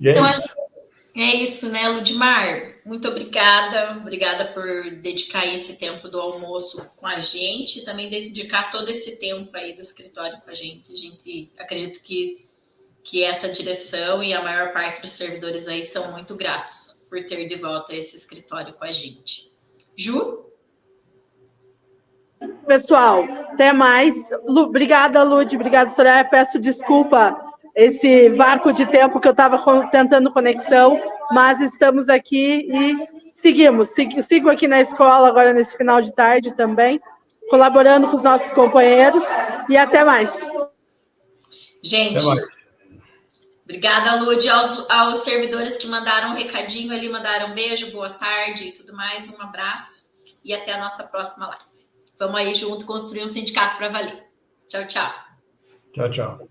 E então, é isso, né, Ludmar? Muito obrigada. Obrigada por dedicar esse tempo do almoço com a gente e também dedicar todo esse tempo aí do escritório com a gente. A gente acredito que essa direção e a maior parte dos servidores aí são muito gratos por ter de volta esse escritório com a gente. Ju? Pessoal, até mais. Obrigada, Lud. Obrigada, Soraya. Peço desculpa esse vácuo de tempo que eu estava tentando conexão, mas estamos aqui e seguimos. Sigo aqui na escola agora nesse final de tarde também, colaborando com os nossos companheiros e até mais. Gente, até mais. Obrigada, Lud, aos servidores que mandaram um recadinho ali, mandaram um beijo, boa tarde e tudo mais, um abraço e até a nossa próxima live. Vamos aí junto construir um sindicato para valer. Tchau, tchau. Tchau, tchau.